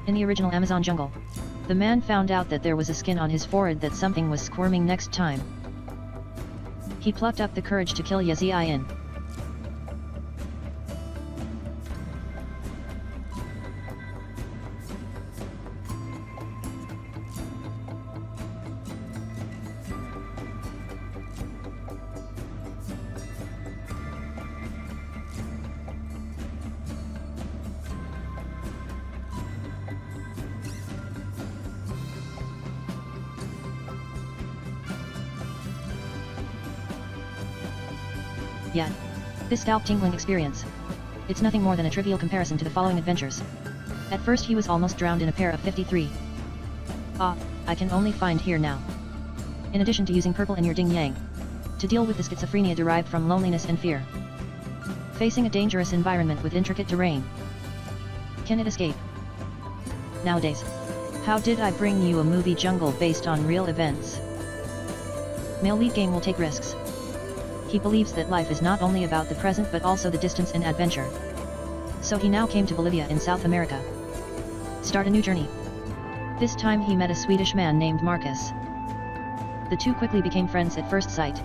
In the original Amazon jungle, the man found out that there was a skin on his forehead that something was squirming next time. He plucked up the courage to kill Yazian. Yet, this scalp-tingling experience, it's nothing more than a trivial comparison to the following adventures. At first he was almost drowned in a pair of 53. I can only find here now. In addition to using purple in your ding yang, to deal with the schizophrenia derived from loneliness and fear. Facing a dangerous environment with intricate terrain. Can it escape? Nowadays, how did I bring you a movie jungle based on real events? Male lead game will take risks. He believes that life is not only about the present but also the distance and adventure. So he now came to Bolivia in South America. Start a new journey. This time he met a Swedish man named Marcus. The two quickly became friends at first sight.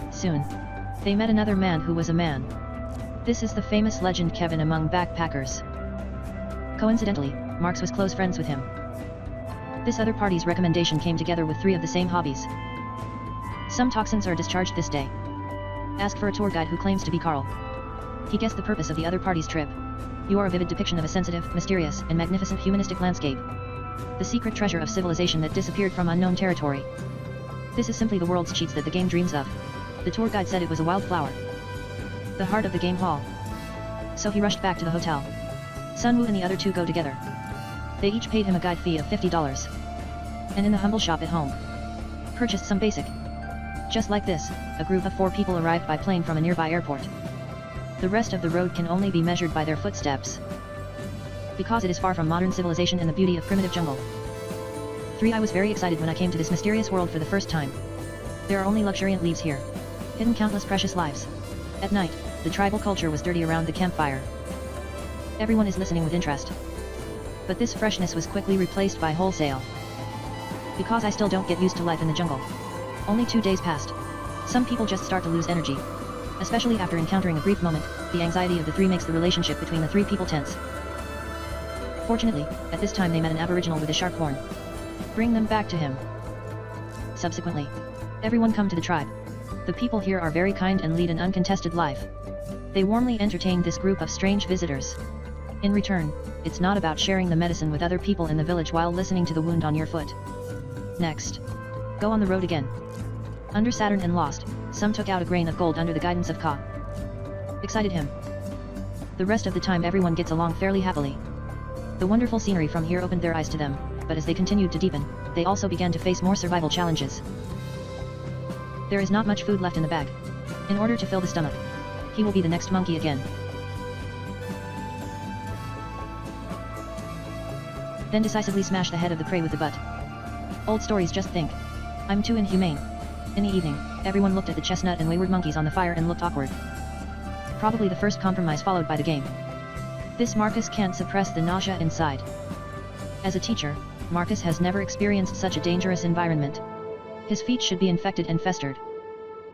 Soon, they met another man who was a man. This is the famous legend Kevin among backpackers. Coincidentally, Marx was close friends with him. This other party's recommendation came together with 3 of the same hobbies. Some toxins are discharged this day. Ask for a tour guide who claims to be Carl. He guessed the purpose of the other party's trip. You are a vivid depiction of a sensitive, mysterious, and magnificent humanistic landscape. The secret treasure of civilization that disappeared from unknown territory. This is simply the world's cheats that the game dreams of. The tour guide said it was a wildflower. The heart of the game hall. So he rushed back to the hotel. Sun Wu and the other 2 go together. They each paid him a guide fee of $50. And in the humble shop at home, purchased some basic. Just like this, a group of 4 people arrived by plane from a nearby airport. The rest of the road can only be measured by their footsteps, because it is far from modern civilization and the beauty of primitive jungle. 3. I was very excited when I came to this mysterious world for the first time. There are only luxuriant leaves here, hidden countless precious lives. At night, the tribal culture was dirty around the campfire. Everyone is listening with interest. But this freshness was quickly replaced by wholesale. Because I still don't get used to life in the jungle. Only 2 days passed. Some people just start to lose energy. Especially after encountering a brief moment, the anxiety of the 3 makes the relationship between the 3 people tense. Fortunately, at this time they met an aboriginal with a sharp horn. Bring them back to him. Subsequently, everyone come to the tribe. The people here are very kind and lead an uncontested life. They warmly entertain this group of strange visitors. In return, it's not about sharing the medicine with other people in the village while listening to the wound on your foot. Next, go on the road again. Under Saturn and Lost, some took out a grain of gold under the guidance of Ka. Excited him. The rest of the time everyone gets along fairly happily. The wonderful scenery from here opened their eyes to them, but as they continued to deepen, they also began to face more survival challenges. There is not much food left in the bag. In order to fill the stomach, he will be the next monkey again. Then decisively smash the head of the prey with the butt. Old stories, just think. I'm too inhumane. In the evening, everyone looked at the chestnut and wayward monkeys on the fire and looked awkward. Probably the first compromise followed by the game. This Marcus can't suppress the nausea inside. As a teacher, Marcus has never experienced such a dangerous environment. His feet should be infected and festered.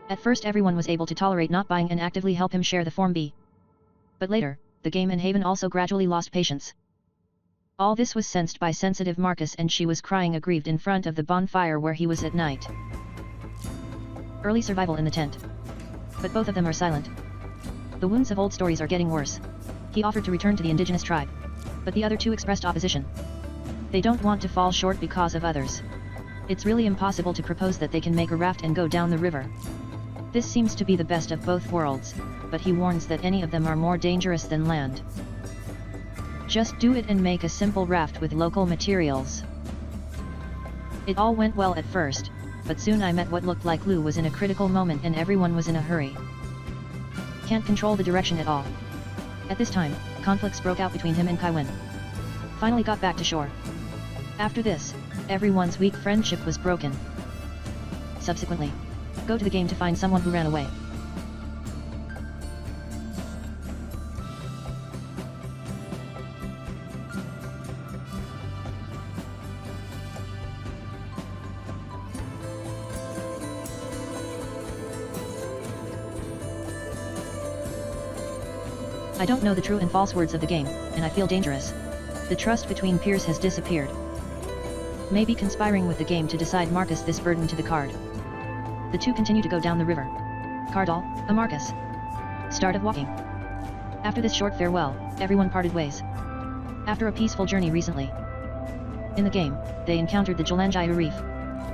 At first everyone was able to tolerate not buying and actively help him share the Form B. But later, the game and Haven also gradually lost patience. All this was sensed by sensitive Marcus and she was crying aggrieved in front of the bonfire where he was at night. Early survival in the tent. But both of them are silent. The wounds of old stories are getting worse. He offered to return to the indigenous tribe. But the other 2 expressed opposition. They don't want to fall short because of others. It's really impossible to propose that they can make a raft and go down the river. This seems to be the best of both worlds, but he warns that any of them are more dangerous than land. Just do it and make a simple raft with local materials. It all went well at first, but soon I met what looked like Lou was in a critical moment and everyone was in a hurry. Can't control the direction at all. At this time, conflicts broke out between him and Kaiwen. Finally got back to shore. After this, everyone's weak friendship was broken. Subsequently, go to the game to find someone who ran away. I don't know the true and false words of the game, and I feel dangerous. The trust between peers has disappeared. Maybe conspiring with the game to decide Marcus this burden to the card. The two continue to go down the river. Cardall, a Marcus. Start of walking. After this short farewell, everyone parted ways. After a peaceful journey recently. In the game, they encountered the Jolanjaya Reef.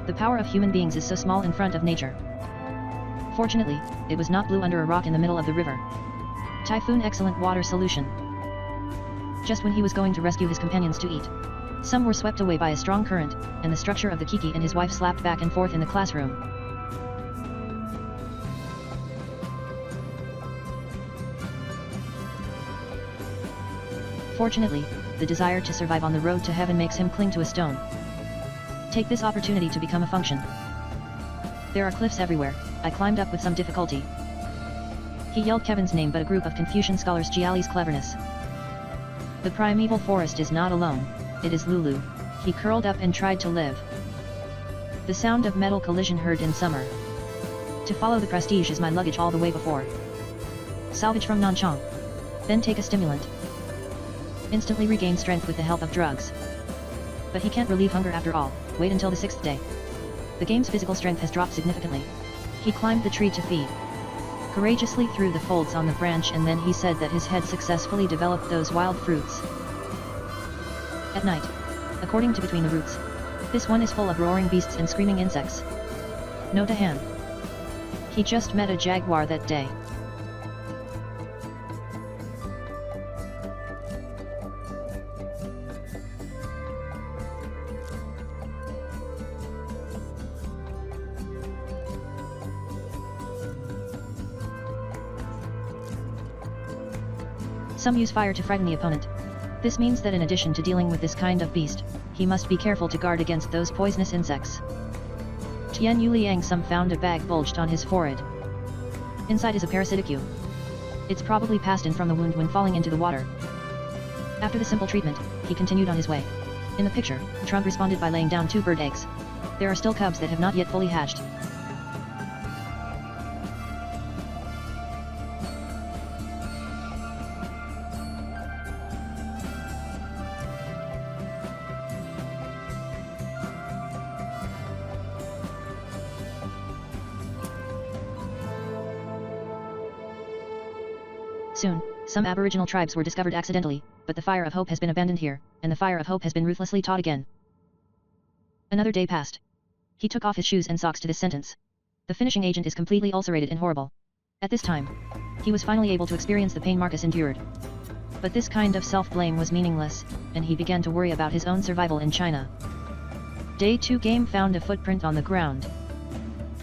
The power of human beings is so small in front of nature. Fortunately, it was not blue under a rock in the middle of the river. Typhoon excellent water solution. Just when he was going to rescue his companions to eat, some were swept away by a strong current, and the structure of the Kiki and his wife slapped back and forth in the classroom. Fortunately, the desire to survive on the road to heaven makes him cling to a stone. Take this opportunity to become a function. There are cliffs everywhere. I climbed up with some difficulty. He yelled Kevin's name, but a group of Confucian scholars Jiali's cleverness. The primeval forest is not alone, it is Lulu. He curled up and tried to live. The sound of metal collision heard in summer. To follow the prestige is my luggage all the way before. Salvage from Nanchang. Then take a stimulant. Instantly regain strength with the help of drugs. But he can't relieve hunger after all, wait until the 6th day. The game's physical strength has dropped significantly. He climbed the tree to feed. Courageously through the folds on the branch, and then he said that his head successfully developed those wild fruits. At night, according to Between the Roots, this one is full of roaring beasts and screaming insects. No to Han. He just met a jaguar that day. Some use fire to frighten the opponent. This means that in addition to dealing with this kind of beast, he must be careful to guard against those poisonous insects. Tian Yuliang some found a bag bulged on his forehead. Inside is a parasitic Q. It's probably passed in from the wound when falling into the water. After the simple treatment, he continued on his way. In the picture, Trump responded by laying down 2 bird eggs. There are still cubs that have not yet fully hatched. Soon, some aboriginal tribes were discovered accidentally, but the fire of hope has been abandoned here, and the fire of hope has been ruthlessly taught again. Another day passed. He took off his shoes and socks to this sentence. The finishing agent is completely ulcerated and horrible. At this time, he was finally able to experience the pain Marcus endured. But this kind of self-blame was meaningless, and he began to worry about his own survival in China. Day 2 game found a footprint on the ground.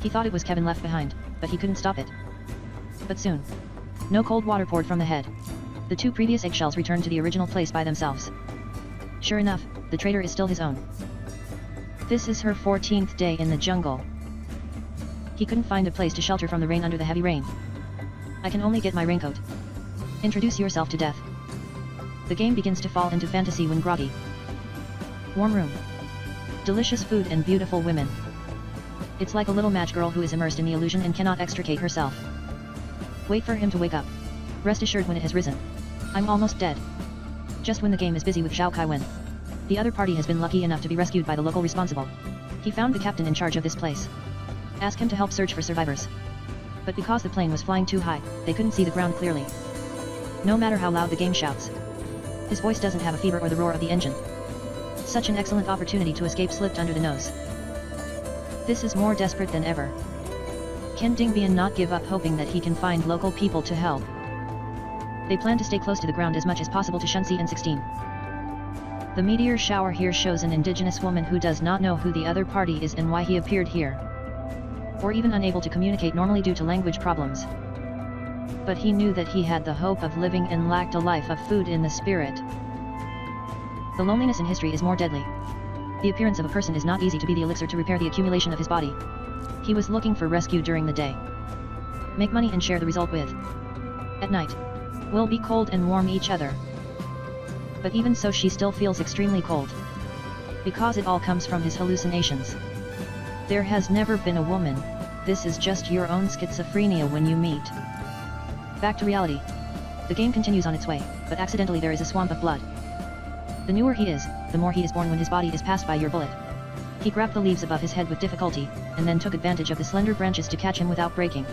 He thought it was Kevin left behind, but he couldn't stop it. But soon, no cold water poured from the head. The 2 previous eggshells returned to the original place by themselves. Sure enough, the traitor is still his own. This is her 14th day in the jungle. He couldn't find a place to shelter from the rain under the heavy rain. I can only get my raincoat. Introduce yourself to death. The game begins to fall into fantasy when groggy. Warm room. Delicious food and beautiful women. It's like a little match girl who is immersed in the illusion and cannot extricate herself. Wait for him to wake up. Rest assured when it has risen. I'm almost dead. Just when the game is busy with Zhao Kaiwen. The other party has been lucky enough to be rescued by the local responsible. He found the captain in charge of this place. Ask him to help search for survivors. But because the plane was flying too high, they couldn't see the ground clearly. No matter how loud the game shouts, his voice doesn't have a fever or the roar of the engine. Such an excellent opportunity to escape slipped under the nose. This is more desperate than ever. Can Dingbian not give up hoping that he can find local people to help? They plan to stay close to the ground as much as possible to shun C-N16. The meteor shower here shows an indigenous woman who does not know who the other party is and why he appeared here. Or even unable to communicate normally due to language problems. But he knew that he had the hope of living and lacked a life of food in the spirit. The loneliness in history is more deadly. The appearance of a person is not easy to be the elixir to repair the accumulation of his body. He was looking for rescue during the day. Make money and share the result with. At night, we'll be cold and warm each other. But even so she still feels extremely cold. Because it all comes from his hallucinations. There has never been a woman, this is just your own schizophrenia when you meet. Back to reality. The game continues on its way, but accidentally there is a swamp of blood. The newer he is, the more he is born when his body is passed by your bullet. He grabbed the leaves above his head with difficulty, and then took advantage of the slender branches to catch him without breaking.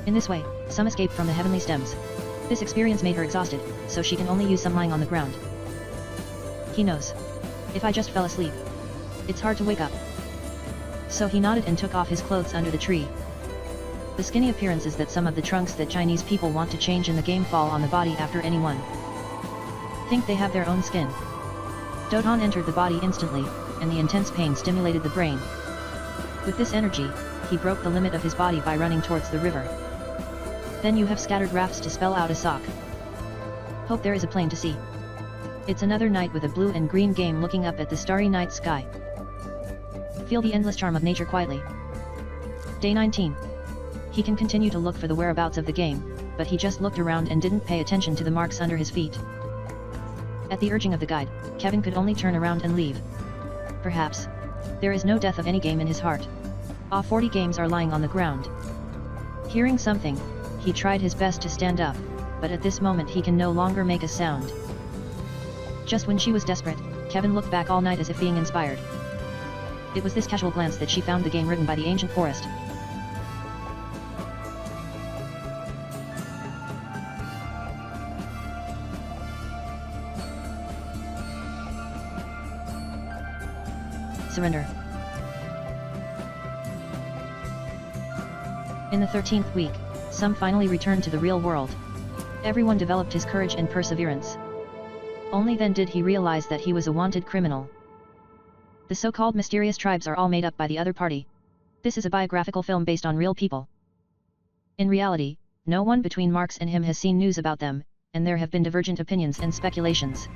In this way, some escaped from the heavenly stems. This experience made her exhausted, so she can only use some lying on the ground. He knows. If I just fell asleep, it's hard to wake up. So he nodded and took off his clothes under the tree. The skinny appearances that some of the trunks that Chinese people want to change in the game fall on the body after anyone think they have their own skin. Dodon entered the body instantly, and the intense pain stimulated the brain. With this energy, he broke the limit of his body by running towards the river. Then you have scattered rafts to spell out a sock. Hope there is a plane to see. It's another night with a blue and green game looking up at the starry night sky. Feel the endless charm of nature quietly. Day 19. He can continue to look for the whereabouts of the game, but he just looked around and didn't pay attention to the marks under his feet. At the urging of the guide, Kevin could only turn around and leave. Perhaps. There is no death of any game in his heart. 40 games are lying on the ground. Hearing something, he tried his best to stand up, but at this moment he can no longer make a sound. Just when she was desperate, Kevin looked back all night as if being inspired. It was this casual glance that she found the game written by the ancient forest. Surrender. In the 13th week, some finally returned to the real world. Everyone developed his courage and perseverance. Only then did he realize that he was a wanted criminal. The so-called mysterious tribes are all made up by the other party. This is a biographical film based on real people. In reality, no one between Marx and him has seen news about them, and there have been divergent opinions and speculations.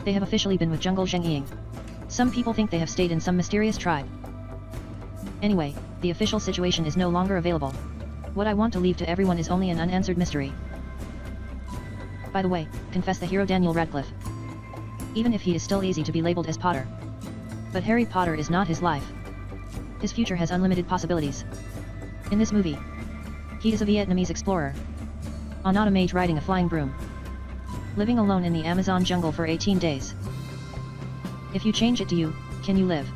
They have officially been with Jungle Zhengying. Some people think they have stayed in some mysterious tribe. Anyway, the official situation is no longer available. What I want to leave to everyone is only an unanswered mystery. By the way, confess the hero Daniel Radcliffe. Even if he is still easy to be labeled as Potter. But Harry Potter is not his life. His future has unlimited possibilities. In this movie, he is a Vietnamese explorer. Not a mage riding a flying broom. Living alone in the Amazon jungle for 18 days. If you change it to you, can you live?